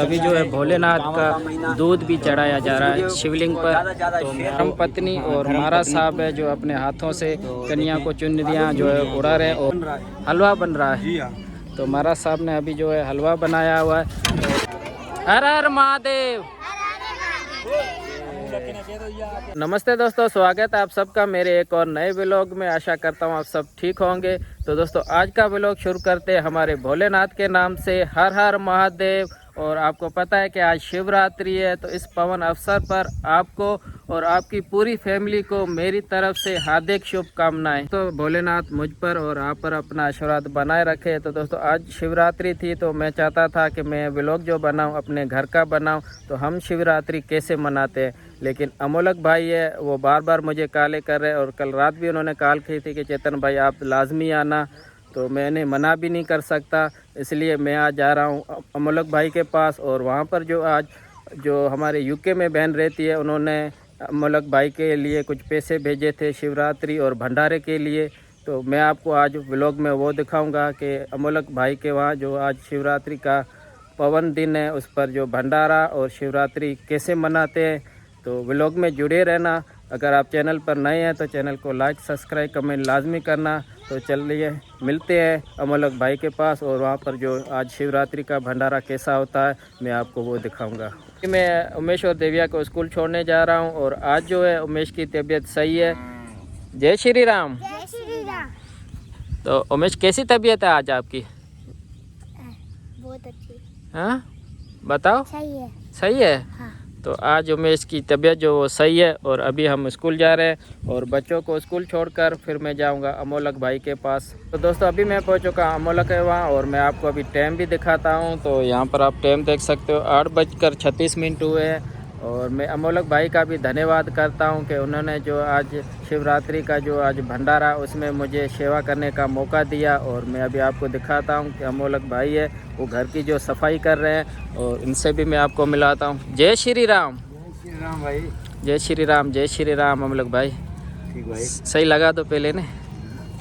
अभी जो है भोलेनाथ का दूध भी चढ़ाया जा रहा है शिवलिंग पर। तो धर्म पत्नी और महाराज साहब है जो अपने हाथों से कन्या को चुनरियाँ जो है उड़ा रहे हैं और हलवा बन रहा है। तो महाराज साहब ने अभी जो है हलवा बनाया हुआ है। हर हर महादेव। नमस्ते दोस्तों, स्वागत है आप सबका मेरे एक और नए व्लॉग में। आशा करता हूँ आप सब ठीक होंगे। तो दोस्तों आज का व्लॉग शुरू करते हैं हमारे भोलेनाथ के नाम से, हर हर महादेव। और आपको पता है कि आज शिवरात्रि है, तो इस पवन अवसर पर आपको और आपकी पूरी फैमिली को मेरी तरफ से हार्दिक शुभकामनाएं। तो भोलेनाथ मुझ पर और आप पर अपना आशीर्वाद बनाए रखे। तो दोस्तों आज शिवरात्रि थी, तो मैं चाहता था कि मैं व्लॉग जो बनाऊं अपने घर का बनाऊं। तो हम शिवरात्रि कैसे मनाते हैं, लेकिन अमोलक भाई है वो बार बार मुझे कॉल कर रहे हैं और कल रात भी उन्होंने कॉल की थी कि चेतन भाई आप लाजमी आना। तो मैंने मना भी नहीं कर सकता, इसलिए मैं आज जा रहा हूँ अमोलक भाई के पास। और वहाँ पर जो हमारे यूके में बहन रहती है, उन्होंने अमोलक भाई के लिए कुछ पैसे भेजे थे शिवरात्रि और भंडारे के लिए। तो मैं आपको आज व्लॉग में वो दिखाऊंगा कि अमोलक भाई के वहाँ जो आज शिवरात्रि का पवन दिन है उस पर जो भंडारा और शिवरात्रि कैसे मनाते हैं। तो व्लॉग में जुड़े रहना। अगर आप चैनल पर नए हैं तो चैनल को लाइक सब्सक्राइब कमेंट लाजमी करना। तो चलिए मिलते हैं अमोलक भाई के पास और वहाँ पर जो आज शिवरात्रि का भंडारा कैसा होता है मैं आपको वो दिखाऊंगा। मैं उमेश और देविया को स्कूल छोड़ने जा रहा हूँ और आज जो है उमेश की तबीयत सही है। जय श्री राम। जय श्री राम। तो उमेश कैसी तबीयत है आज आपकी? बहुत अच्छी। हाँ बताओ। सही है। सही है। हाँ। तो आज उमेश की तबीयत जो वो सही है और अभी हम स्कूल जा रहे हैं और बच्चों को स्कूल छोड़कर फिर मैं जाऊंगा अमोलक भाई के पास। तो दोस्तों अभी मैं पहुंच चुका अमोलक है वहाँ और मैं आपको अभी टाइम भी दिखाता हूं। तो यहाँ पर आप टाइम देख सकते हो, 8:36 हुए हैं। और मैं अमोलक भाई का भी धन्यवाद करता हूं कि उन्होंने जो आज शिवरात्रि का जो आज भंडारा उसमें मुझे सेवा करने का मौका दिया। और मैं अभी आपको दिखाता हूं कि अमोलक भाई है वो घर की जो सफाई कर रहे हैं और इनसे भी मैं आपको मिलाता हूं। जय श्री राम। जय श्री राम भाई। जय श्री राम। जय श्री राम अमोलक भाई। ठीक भाई। सही लगा तो पहले ने।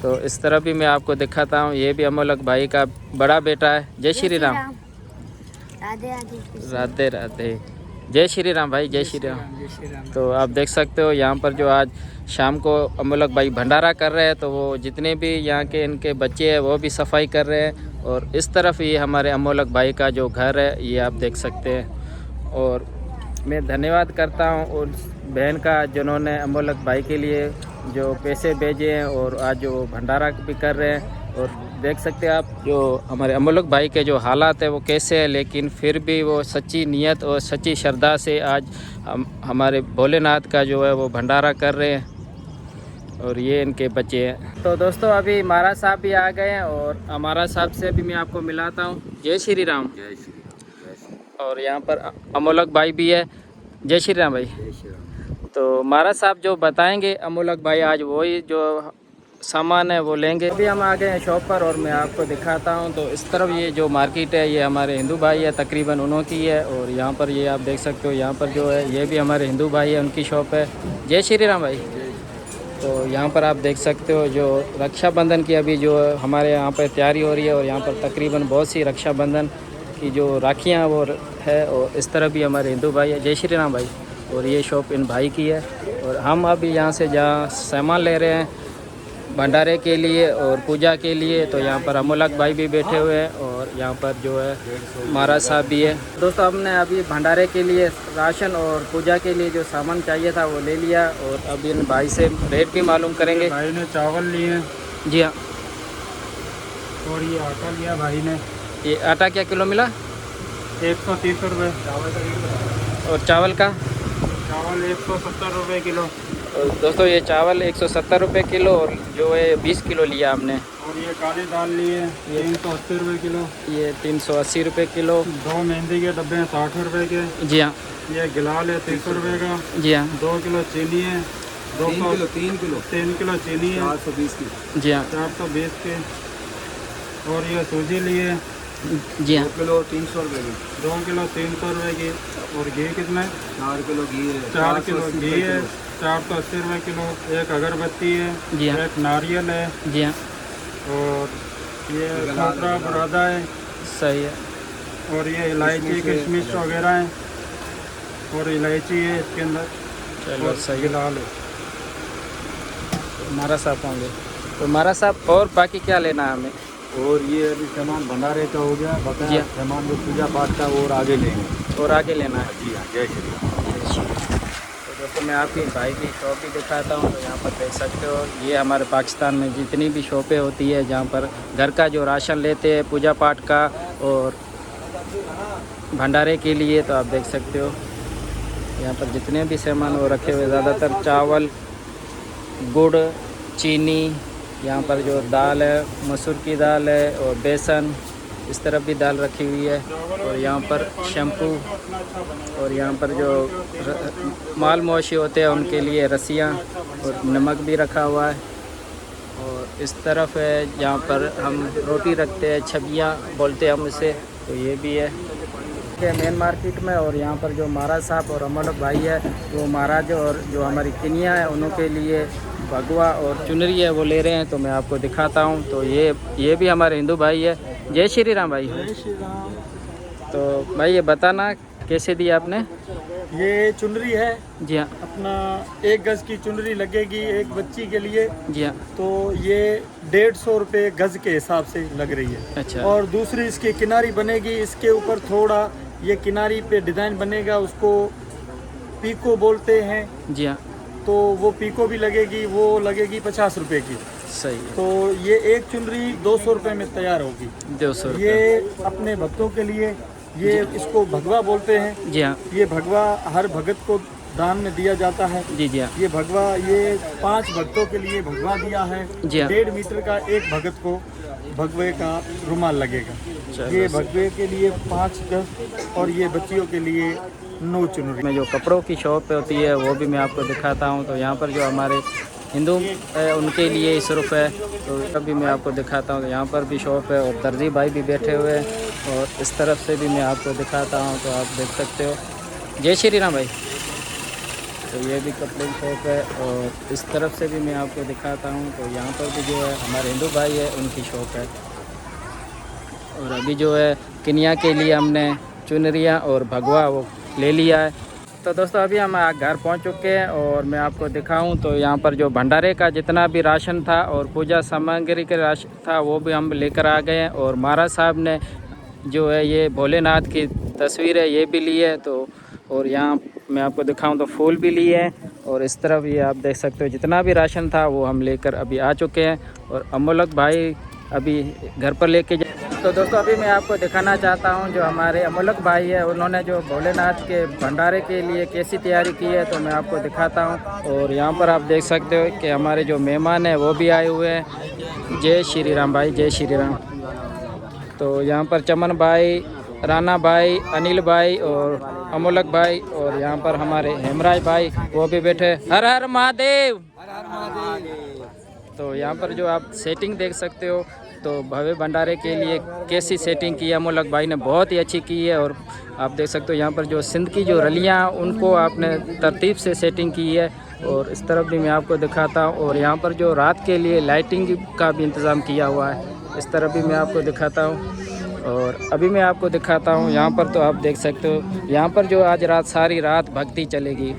तो इस तरह भी मैं आपको दिखाता हूँ, ये भी अमोलक भाई का बड़ा बेटा है। जय श्री राम। राधे राधे। राधे राधे। जय श्री राम भाई। जय श्री राम। जय श्री राम। तो आप देख सकते हो यहाँ पर जो आज शाम को अमोलक भाई भंडारा कर रहे हैं, तो वो जितने भी यहाँ के इनके बच्चे हैं वो भी सफाई कर रहे हैं। और इस तरफ ये हमारे अमोलक भाई का जो घर है ये आप देख सकते हैं। और मैं धन्यवाद करता हूँ उस बहन का जिन्होंने अमोलक भाई के लिए जो पैसे भेजे हैं और आज जो भंडारा भी कर रहे हैं। और देख सकते हैं आप जो हमारे अमोलक भाई के जो हालात है वो कैसे है, लेकिन फिर भी वो सच्ची नीयत और सच्ची श्रद्धा से आज हमारे भोलेनाथ का जो है वो भंडारा कर रहे हैं। और ये इनके बच्चे हैं। तो दोस्तों अभी महाराज साहब भी आ गए हैं और महाराज साहब से भी मैं आपको मिलाता हूँ। जय श्री राम। जय श्री राम। और यहाँ पर अमोलक भाई भी है। जय श्री राम भाई। जय श्री राम। तो महाराज साहब जो बताएंगे अमोलक भाई आज वही जो सामान है वो लेंगे। अभी हम आ गए हैं शॉप पर और मैं आपको दिखाता हूं। तो इस तरफ ये जो मार्केट है ये हमारे हिंदू भाई है, तकरीबन उन्हों की है। और यहाँ पर ये आप देख सकते हो, यहाँ पर जो है ये भी हमारे हिंदू भाई है, उनकी शॉप है। जय श्री राम भाई। तो यहाँ पर आप देख सकते हो जो रक्षाबंधन की अभी जो हमारे यहाँ पर तैयारी हो रही है और यहाँ पर तकरीबन बहुत सी रक्षाबंधन की जो राखियाँ वो है। और इस तरह भी हमारे हिंदू भाई है। जय श्री राम भाई। और ये शॉप इन भाई की है। और हम अभी यहाँ से जहाँ सामान ले रहे हैं भंडारे के लिए और पूजा के लिए, तो यहाँ पर अमोलक भाई भी बैठे हुए हैं और यहाँ पर जो है महाराज साहब भी है। दोस्तों हमने अभी भंडारे के लिए राशन और पूजा के लिए जो सामान चाहिए था वो ले लिया और अभी इन भाई से रेट भी मालूम करेंगे। भाई ने चावल लिए। जी हाँ। और ये आटा लिया भाई ने। ये आटा क्या किलो मिला? 130 रुपये। चावल का और चावल का? चावल 170 रुपये किलो। और दोस्तों ये चावल 170 रुपये किलो और जो है 20 किलो लिया हमने। और ये काली दाल लिए 380 रुपये किलो। ये 380 रुपये किलो। 2 मेहंदी के डब्बे हैं 60 रुपये के। जी हाँ। ये गिलाल है 300 रुपये का। जी हाँ। 2 किलो चीनी है। 3 किलो चीनी है 420 की। जी हाँ। 420 के। और ये सूजी लिए। जी हाँ। 2 किलो 300 रुपये की। 2 किलो 300 रुपये की। और घी कितना है? 4 किलो घी है। 4 किलो घी है 480 रुपये किलो। एक अगरबत्ती है। जी हाँ। एक नारियल है। जी हाँ। और ये खोपरा बुरादा है। सही है। और ये इलायची किशमिश वगैरह है, और इलायची है इसके अंदर। चलो और सही। ये दाल है। मारा साहब होंगे तो मारा साहब और बाकी क्या लेना है हमें? और ये अभी सामान भंडारे का हो गया, जी बकाया हाँ। सामान जो पूजा पाठ का और आगे लेंगे। और आगे लेना है। जी हाँ, जय श्री राम। तो दोस्तों मैं आपकी भाई की शॉप भी दिखाता हूँ। तो यहाँ पर देख सकते हो, ये हमारे पाकिस्तान में जितनी भी शॉपें होती है जहाँ पर घर का जो राशन लेते हैं पूजा पाठ का और भंडारे के लिए, तो आप देख सकते हो यहाँ पर जितने भी सामान वो रखे हुए, ज़्यादातर चावल, गुड़, चीनी, यहाँ पर जो दाल है मसूर की दाल है और बेसन, इस तरफ भी दाल रखी हुई है। और यहाँ पर शैम्पू, और यहाँ पर जो माल मवेशी होते हैं उनके लिए रस्सियाँ और नमक भी रखा हुआ है। और इस तरफ है जहाँ पर हम रोटी रखते हैं, छबियाँ बोलते हैं हम इसे, तो ये भी है मेन मार्केट में। और यहाँ पर जो महाराज साहब और अमोलक भाई है वो महाराज और जो हमारी किनिया है उनके लिए भगवा और चुनरी है वो ले रहे हैं, तो मैं आपको दिखाता हूँ। तो ये भी हमारे हिंदू भाई है। जय श्री राम भाई। जय श्री राम। तो भाई ये बताना कैसे दी आपने? ये चुनरी है जी हाँ। अपना, 1 गज की चुनरी लगेगी एक बच्ची के लिए। जी हाँ। तो ये 150 रुपये गज के हिसाब से लग रही है। अच्छा। और दूसरी इसकी किनारी बनेगी, इसके ऊपर थोड़ा ये किनारी पे डिज़ाइन बनेगा, उसको पीको बोलते हैं। जी हाँ। तो वो पीको भी लगेगी, वो लगेगी 50 रुपये की। सही है। तो ये एक चुनरी 200 रुपये में तैयार होगी। 200 ये रुपये। अपने भक्तों के लिए, ये इसको भगवा बोलते हैं। जी हाँ। ये भगवा हर भगत को दान में दिया जाता है। जी जी हाँ। ये भगवा, ये 5 भक्तों के लिए भगवा दिया है। जी हाँ। 1.5 मीटर का एक भगत को भगवे का रुमाल लगेगा। चलो ये भगवे के लिए 5 गज और ये बच्चियों के लिए 9 चुनरी। में जो कपड़ों की शॉप होती है वो भी मैं आपको दिखाता हूँ। तो यहाँ पर जो हमारे हिंदू है उनके लिए सिर्फ है, तो तभी मैं आपको दिखाता हूँ। तो यहाँ पर भी शॉप है और दर्जी भाई भी बैठे हुए हैं, और इस तरफ से भी मैं आपको दिखाता हूँ। तो आप देख सकते हो। जय श्री राम भाई। तो ये भी कपड़े की शॉप है, और इस तरफ से भी मैं आपको दिखाता हूँ। तो यहाँ पर भी जो है हमारे हिंदू भाई है उनकी शॉप है। और अभी जो है किनिया के लिए हमने चुनरियाँ और भगवा वो ले लिया है। तो दोस्तों अभी हम घर पहुंच चुके हैं, और मैं आपको दिखाऊं तो यहाँ पर जो भंडारे का जितना भी राशन था और पूजा सामग्री का राशन था वो भी हम लेकर आ गए हैं। और महाराज साहब ने जो है ये भोलेनाथ की तस्वीर है ये भी ली है। तो और यहाँ मैं आपको दिखाऊं तो फूल भी लिए हैं, और इस तरफ ये आप देख सकते हो जितना भी राशन था वो हम लेकर अभी आ चुके हैं। और अमोलक भाई अभी घर पर लेके तो दोस्तों अभी मैं आपको दिखाना चाहता हूं जो हमारे अमोलक भाई है उन्होंने जो भोलेनाथ के भंडारे के लिए कैसी तैयारी की है, तो मैं आपको दिखाता हूं। और यहां पर आप देख सकते हो कि हमारे जो मेहमान हैं वो भी आए हुए हैं। जय श्री राम भाई, जय श्री राम। तो यहां पर चमन भाई, राना भाई, अनिल भाई और अमोलक भाई, और यहाँ पर हमारे हेमराज भाई वो भी बैठे। हर हर महादेव। तो यहाँ पर जो आप सेटिंग देख सकते हो, तो भव्य भंडारे के लिए कैसी सेटिंग की है अमोलक भाई ने, बहुत ही अच्छी की है। और आप देख सकते हो यहाँ पर जो सिंध की जो रलियाँ उनको आपने तरतीब से सेटिंग की है। और इस तरफ भी मैं आपको दिखाता हूँ। और यहाँ पर जो रात के लिए लाइटिंग का भी इंतज़ाम किया हुआ है, इस तरफ भी मैं आपको दिखाता हूँ। और अभी मैं आपको दिखाता हूँ यहाँ पर, तो आप देख सकते हो यहाँ पर जो आज रात सारी रात भक्ति चलेगी।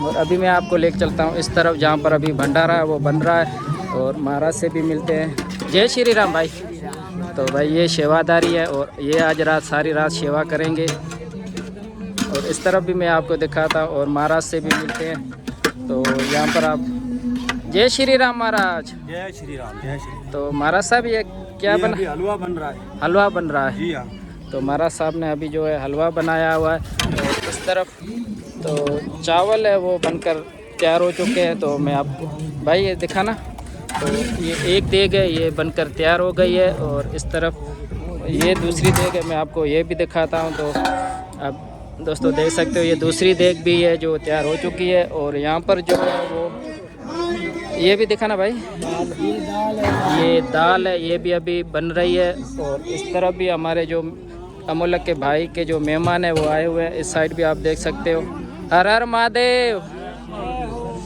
और अभी मैं आपको लेकर चलता हूँ इस तरफ जहाँ पर अभी भंडारा है वो बन रहा है, और महाराज से भी मिलते हैं। जय श्री राम भाई। तो भाई ये सेवादारी है और ये आज रात सारी रात सेवा करेंगे। और इस तरफ भी मैं आपको दिखाता हूँ और महाराज से भी मिलते हैं। तो यहाँ पर आप जय श्री राम महाराज। जय श्री राम। जय श्री। तो महाराज साहब ये क्या बना? हलवा बन रहा है। हलवा बन रहा है। जी हाँ। तो महाराज साहब ने अभी जो है हलवा बनाया हुआ है। और इस तरफ तो चावल है वो बनकर तैयार हो चुके हैं। तो मैं आपको भाई ये दिखाना, तो ये एक देग है ये बनकर तैयार हो गई है। और इस तरफ ये दूसरी देग है, मैं आपको ये भी दिखाता हूँ। तो अब दोस्तों देख सकते हो ये दूसरी देग भी है जो तैयार हो चुकी है। और यहाँ पर जो है वो ये भी दिखाना भाई, ये दाल है ये भी अभी बन रही है। और इस तरफ भी हमारे जो अमोलक के भाई के जो मेहमान है वो आए हुए हैं। इस साइड भी आप देख सकते हो। हर हर महादेव।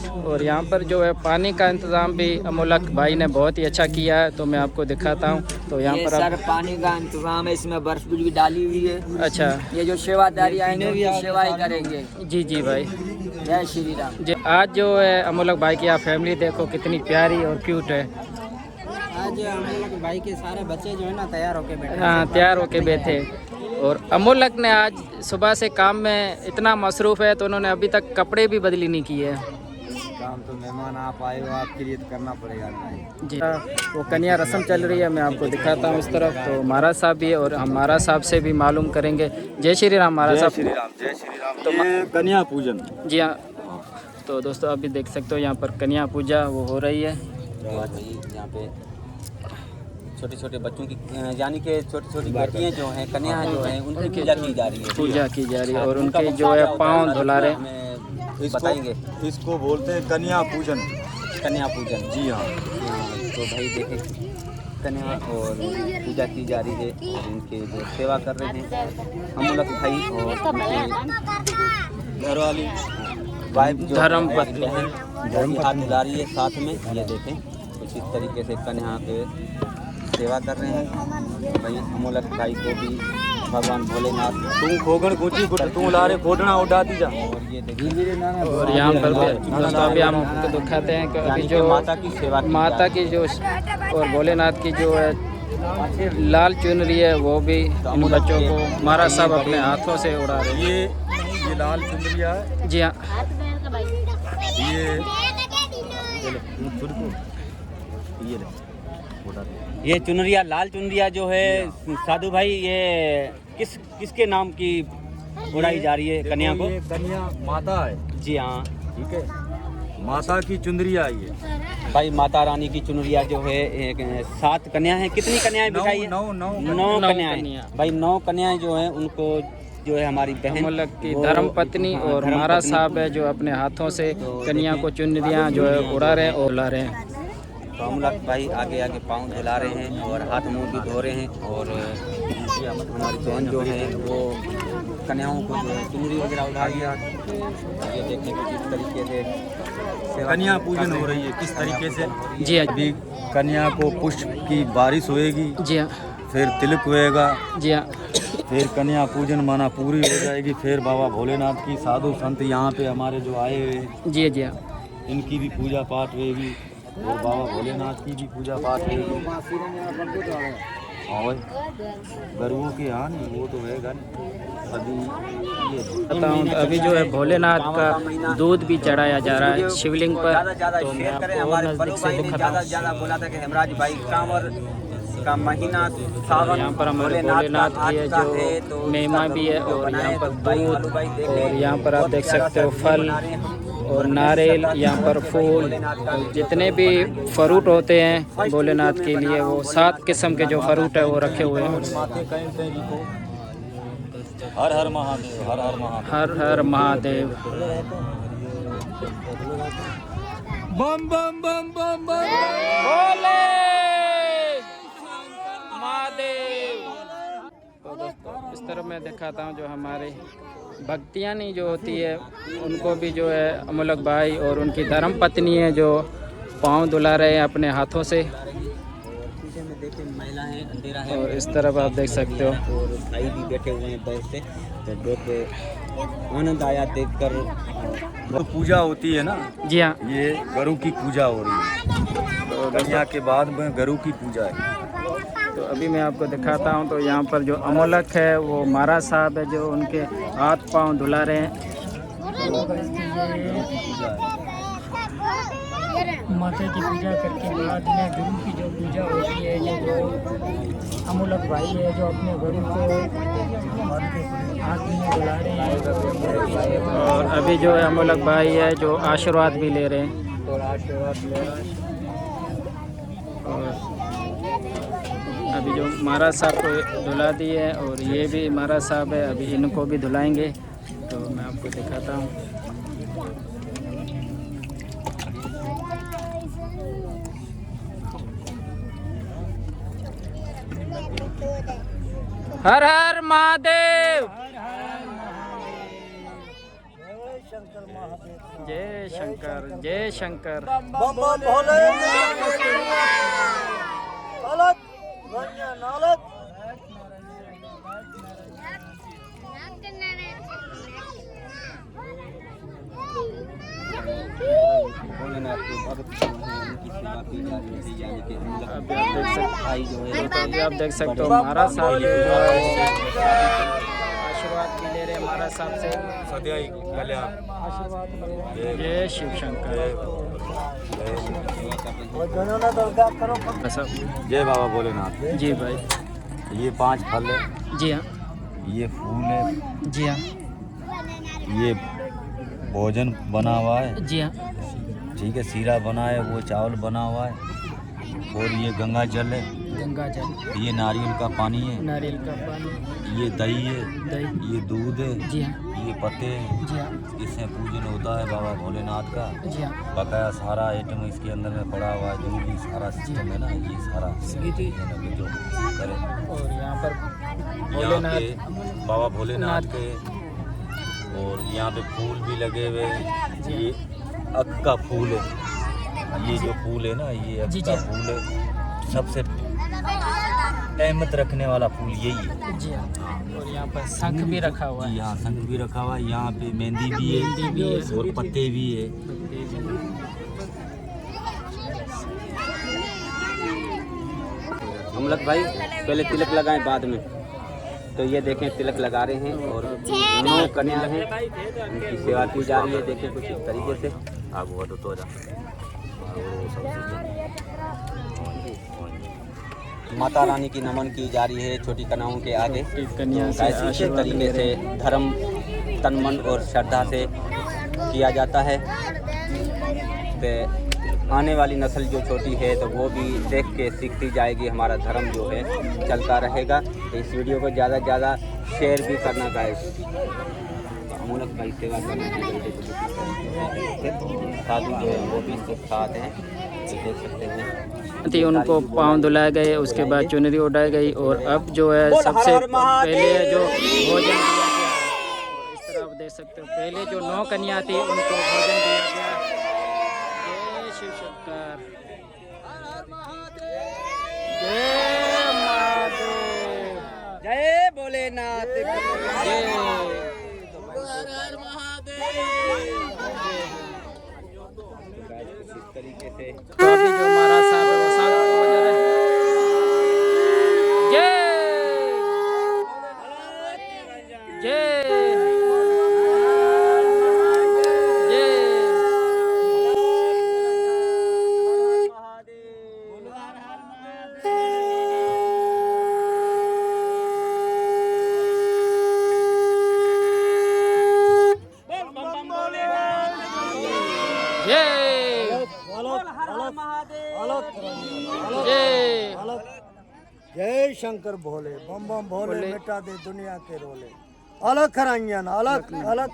और यहाँ पर जो है पानी का इंतज़ाम भी अमोलक भाई ने बहुत ही अच्छा किया है, तो मैं आपको दिखाता हूँ। तो यहाँ पर सर पानी का इंतजाम है, इसमें बर्फ भी डाली हुई है। अच्छा, ये जो सेवादारी आएंगे उनकी सेवा ही करेंगे। जी जी भाई, जय श्री राम। जी आज जो है अमोलक भाई की आप फैमिली देखो कितनी प्यारी और क्यूट है। आज अमोलक भाई के सारे बच्चे जो है ना तैयार होके बैठे। हाँ, तैयार होके बैठे। और अमोलक ने आज सुबह से काम में इतना मसरूफ़ है तो उन्होंने अभी तक कपड़े भी बदली नहीं किए। काम तो मेहमान आप आए हो, आपके लिए तो करना पड़ेगा भाई। जी, वो कन्या रस्म चल रही है, मैं आपको दिखाता हूँ इस तरफ। तो महाराज साहब भी है और हम महाराज साहब से भी मालूम करेंगे। जय श्री राम महाराज साहब। जय श्री राम। तो ये कन्या पूजन। जी हाँ, तो दोस्तों अभी देख सकते हो यहाँ पर कन्या पूजा वो हो रही है। यहाँ पे छोटे छोटे बच्चों की यानी कि छोटी छोटी बेटियाँ जो हैं, कन्या जो हैं, उनकी पूजा की जा रही है। पूजा की जा रही है और उनके जो है पाँव धुला रहे। बताएंगे इसको बोलते हैं कन्या पूजन। कन्या पूजन। जी हाँ। तो भाई देखें कन्या और पूजा की जा रही है और इनके जो सेवा कर रहे हैं अमोलक भाई और घरवाली वाइफ जो धर्मपत्नी हाथ मिला रही है साथ में। ये देखें कुछ इस तरीके से कन्या के सेवा कर रहे हैं। भाई अमोलक भाई को भी भगवान भोलेनाथ तू खोगण गुची तू लारे खोडना उड़ाती जा। और ये देखिए और यहाँ पर दोस्तों अभी हम आपको दिखाते हैं कि अभी जो माता की सेवा की माता की जो और भोलेनाथ की जो है लाल चुनरी है वो भी इन बच्चों को महाराज साहब अपने हाथों से उड़ा रहे हैं। ये लाल चुनरिया है। जी हाँ, ये चुनरिया लाल चुनरिया जो है साधु भाई, ये किसके नाम की उड़ाई जा रही है कन्या को? ये कन्या माता है। जी हाँ, ठीक है, माता की चुनरिया ये भाई माता रानी की चुनरिया जो है 7 कन्या है। कितनी कन्याएं बिठाई है? 9 कन्याएं। भाई 9 कन्याएं जो हैं उनको जो है हमारी बहन अमोलक की धर्मपत्नी और महाराज साहब है जो अपने हाथों से कन्या को चुनरियाँ जो है उड़ा रहे हैं और ला रहे हैं। तो अमोलक भाई आगे आगे पाँव धुला रहे हैं और हाथ मुंह भी धो रहे हैं। और हमारी बहन जो है वो कन्याओं को जो है चुनरी वगैरह उठा दिया। ये देखने को किस तरीके से कन्या पूजन हो रही है, किस तरीके से। जी हाँ, अभी कन्या को पुष्प की बारिश होएगी, जी हाँ, फिर तिलक होएगा, जी हाँ, फिर कन्या पूजन माना पूरी हो जाएगी। फिर बाबा भोलेनाथ की साधु संत यहाँ पे हमारे जो आए हुए जी जी हाँ, इनकी भी पूजा पाठ होएगी और बाबा भोलेनाथ की भी पूजा पाठ होएगी। और गरुओं के यहाँ नहीं, वो तो रहेगा नहीं। अभी ये बताऊँ तो अभी जो है भोलेनाथ का दूध भी चढ़ाया जा रहा है शिवलिंग पर। तो मैं आपको और नज़दीक से दिखाता हूँ। बोला था कि हेमराज भाई कांवर का महीना सावन यहाँ पर हमारे भोलेनाथ की है जो महिमा भी है और यहाँ पर दूध और यहाँ पर आप देख सकते हो फल और नारियल, यहाँ पर फूल, जितने भी फ्रूट होते हैं भोलेनाथ के लिए वो 7 किस्म के जो फ्रूट है वो रखे हुए हैं। हर हर महादेव, हर हर महादेव, हर हर महादेव। बम बम बम बम बम। भोले महादेव। तो दोस्तों इस तरह मैं दिखाता हूँ जो हमारे भक्तियानी जो होती है उनको भी जो है अमोलक भाई और उनकी धर्म पत्नी है जो पाँव धुला रहे हैं अपने हाथों से। पीछे में देखें महिला है, अंधेरा है और इस तरफ आप देख सकते हो और भाई भी बैठे हुए हैं बैठ से। तो बहुत आनंद आया देखकर। वो पूजा होती है ना, जी हाँ, ये गरु की पूजा हो रही है। कन्या के बाद में गरु की पूजा है। तो अभी मैं आपको दिखाता हूँ। तो यहाँ पर जो अमोलक है वो महाराज साहब है जो उनके हाथ पाँव धुला रहे हैं। माता की पूजा करके बाद में गुरु की जो पूजा होती है, ये जो अमोलक भाई है जो अपने गुरु को हाथ में बुला रहे हैं। और अभी जो है अमोलक भाई है जो आशीर्वाद भी ले रहे हैं। और आशीर्वाद और अभी जो महाराज साहब को धुला दी है और ये भी महाराज साहब है, अभी इनको भी धुलाएंगे। तो मैं आपको दिखाता हूँ। हर हर महादेव। जय शंकर जय शंकर। बम बम भोले अलग रंजन अलग। भोलेनाथ के भक्त जो हैं उनकी सेवा की जा रही है, यानी कि भाई जो है तो अभी आप देख सकते हो महाराज साहब जो है आशीर्वाद भी ले रहे हैं महाराज साहब से। सदैव कल्याण। जय शिव शंकर। जय बाबा भोलेनाथ। जी भाई। ये 5 फल है, जी हाँ। ये फूल है, जी हाँ। ये भोजन बना हुआ है, जी हाँ। ठीक है, सीरा बना है, वो चावल बना हुआ है, और ये गंगा जल है, गंगा जल, ये नारियल का पानी है, नारियल का पानी, ये दही है, दही, ये दूध है, जी हाँ। ये पत्ते हैं, जी हाँ। इससे पूजन होता है बाबा भोलेनाथ का। जी हाँ। बकाया सारा आइटम इसके अंदर में पड़ा हुआ है, जो भी सारा सिस्टम है ना, ये सारा जो करे। और यहाँ पर यहाँ पे बाबा भोलेनाथ के, और यहाँ पे फूल भी लगे हुए हैं। ये अक का फूल है, ये जो फूल है ना, ये अक का फूल है, सबसे अहमियत रखने वाला फूल यही है। जी हाँ। और यहाँ पर शंख भी रखा हुआ है। यहाँ शंख भी रखा हुआ है, यहाँ पे मेहंदी भी है, और पत्ते भी है। अमलक भाई पहले तिलक लगाएं बाद में। तो ये देखें तिलक लगा रहे हैं, और 9 कन्या हैं, उनकी सेवा की जा रही है। देखें कुछ इस तरीके से। आग हुआ तो माता रानी की नमन की जा रही है छोटी कन्याओं के आगे। कन्या से ऐसे आशीर्वाद तरीके से धर्म तन मन और श्रद्धा से किया जाता है। तो आने वाली नस्ल जो छोटी है तो वो भी देख के सीखती जाएगी, हमारा धर्म जो है चलता रहेगा। तो इस वीडियो को ज़्यादा से ज़्यादा शेयर भी करना गाइस। तो अमूलक भाई सेवा करने की वजह से साधु जो है वो भी इसके साथ हैं, तो देख सकते हैं। थी उनको पाँव धुलाए गए, उसके बाद चुनरी उड़ाई गई, और अब जो है सबसे पहले जो भोजन दिया गया, और इस तरह आप देख सकते हो पहले जो 9 कन्या थी उनको भोजन दिया गया। जय शिव शंकर। जय महादेव। जय भोलेनाथ। जय इस तरीके से तो अभी जो महाराज साहब है वो साथ में बजा रहे हैं। जय जय जय शंकर भोले बम बम भोले मिटा दे दुनिया के रोले। अलग रंजन अलग अलग।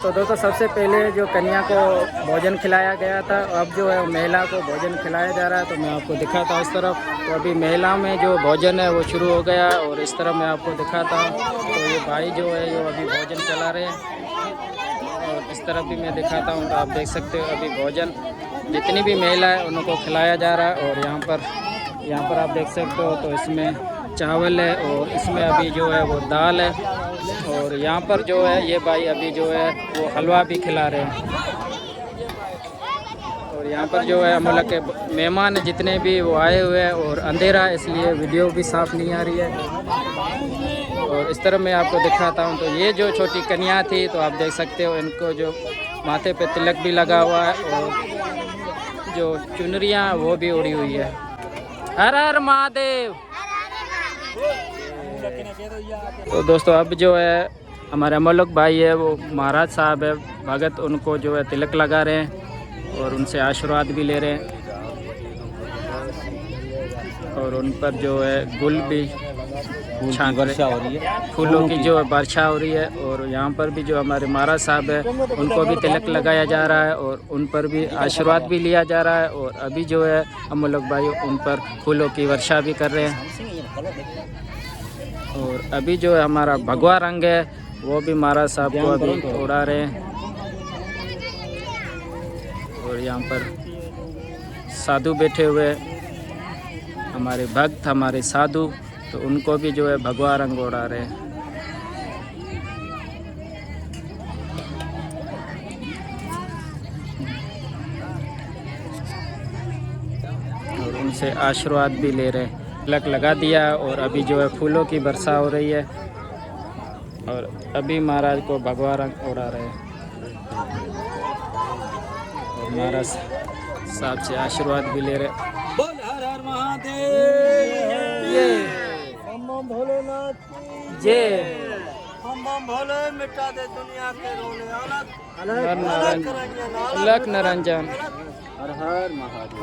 तो दोस्तों सबसे पहले जो कन्या को भोजन खिलाया गया था, अब जो है महिला को भोजन खिलाया जा रहा है। तो मैं आपको दिखाता हूँ इस तरफ। तो अभी महिला में जो भोजन है वो शुरू हो गया, और इस तरफ मैं आपको दिखाता हूँ। तो ये भाई जो है ये अभी भोजन चला रहे हैं, और इस तरफ भी मैं दिखाता हूँ। तो आप देख सकते हो अभी भोजन जितनी भी महिला है उनको खिलाया जा रहा है। और यहाँ पर आप देख सकते हो, तो इसमें चावल है, और इसमें अभी जो है वो दाल है, और यहाँ पर जो है ये भाई अभी जो है वो हलवा भी खिला रहे हैं। और यहाँ पर जो है मतलब के मेहमान जितने भी वो आए हुए हैं, और अंधेरा है इसलिए वीडियो भी साफ़ नहीं आ रही है। और इस तरह मैं आपको दिखाता हूँ। तो ये जो छोटी कन्या थी, तो आप देख सकते हो इनको जो माथे पे तिलक भी लगा हुआ है, और जो चुनरियाँ वो भी उड़ी हुई है। हर हर महादेव। तो दोस्तों अब जो है हमारे अमोलक भाई है, वो महाराज साहब है भगत, उनको जो है तिलक लगा रहे हैं, और उनसे आशीर्वाद भी ले रहे हैं। और उन पर जो है गुल भी वर्षा हो रही है, फूलों की जो वर्षा हो रही है। और यहाँ पर भी जो हमारे महाराज साहब है उनको भी तिलक लगाया जा रहा है, और उन पर भी आशीर्वाद भी लिया जा रहा है। और अभी जो है अमोलक भाई उन पर फूलों की वर्षा भी कर रहे हैं। और अभी जो है हमारा भगवा रंग है वो भी महाराज साहब को अभी उड़ा रहे हैं। और यहाँ पर साधु बैठे हुए, हमारे भक्त, हमारे साधु, तो उनको भी जो है भगवा रंग उड़ा रहे हैं। और उनसे आशीर्वाद भी ले रहे हैं। तिलक लगा दिया और अभी जो है फूलों की वर्षा हो रही है और अभी महाराज को भगवा रंग उड़ा रहे हैं और महाराज साहब से आशीर्वाद भी ले रहे हैं। बोल हर हर महादेव। ये बम बम भोलेनाथ की जय। बम बम भोले मिटा दे दुनिया के रोले। अलग अलग निरंजन। हर हर महादेव।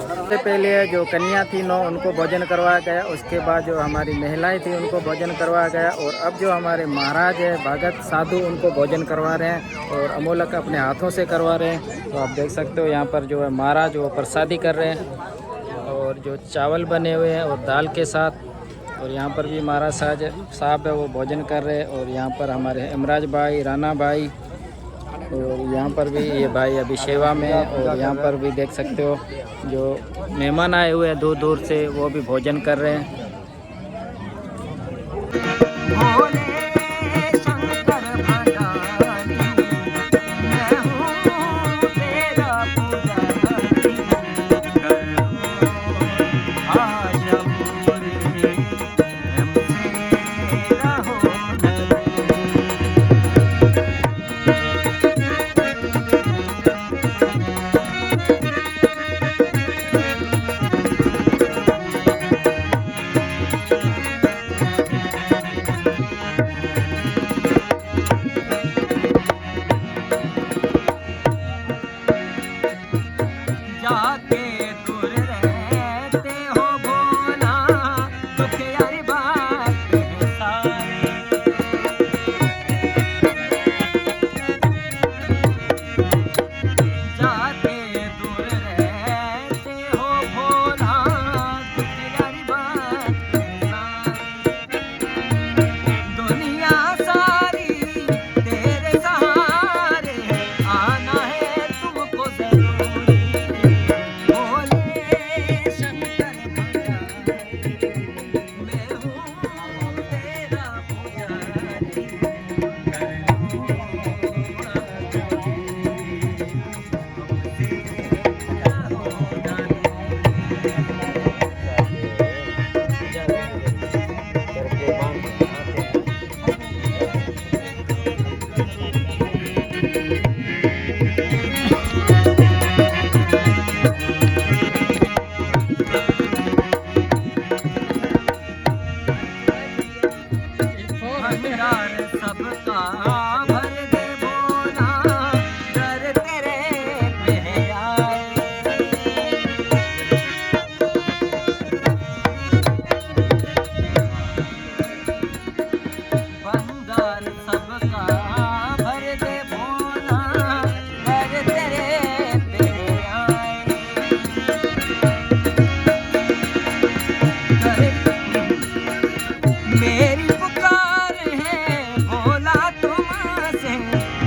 सबसे पहले जो कन्या थी 9 उनको भोजन करवाया गया, उसके बाद जो हमारी महिलाएं थी उनको भोजन करवाया गया और अब जो हमारे महाराज है भगत साधु उनको भोजन करवा रहे हैं और अमोलक अपने हाथों से करवा रहे हैं। तो आप देख सकते हो यहाँ पर जो है महाराज वो प्रसादी कर रहे हैं और जो चावल बने हुए हैं और दाल के साथ, और यहाँ पर भी महाराज साहब है वो भोजन कर रहे हैं। और यहाँ पर हमारे इमराज भाई, राना भाई, और यहाँ पर भी ये भाई अभी सेवा में है। और यहाँ पर भी देख सकते हो जो मेहमान आए हुए हैं दूर दूर से वो भी भोजन कर रहे हैं।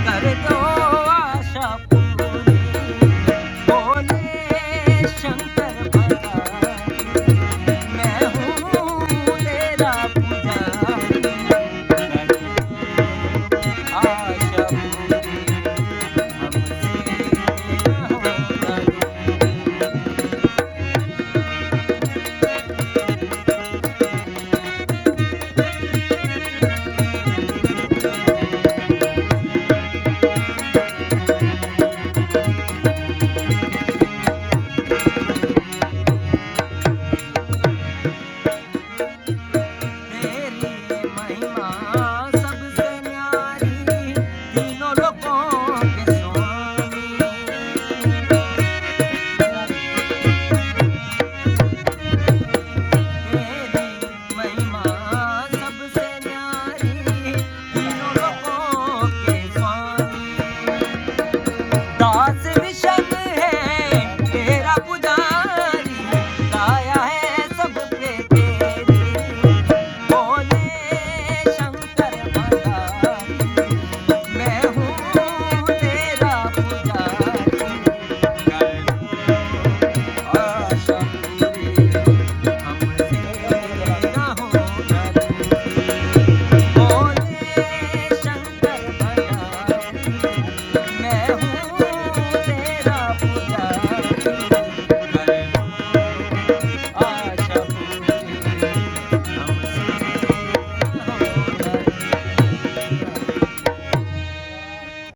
कर दो आशा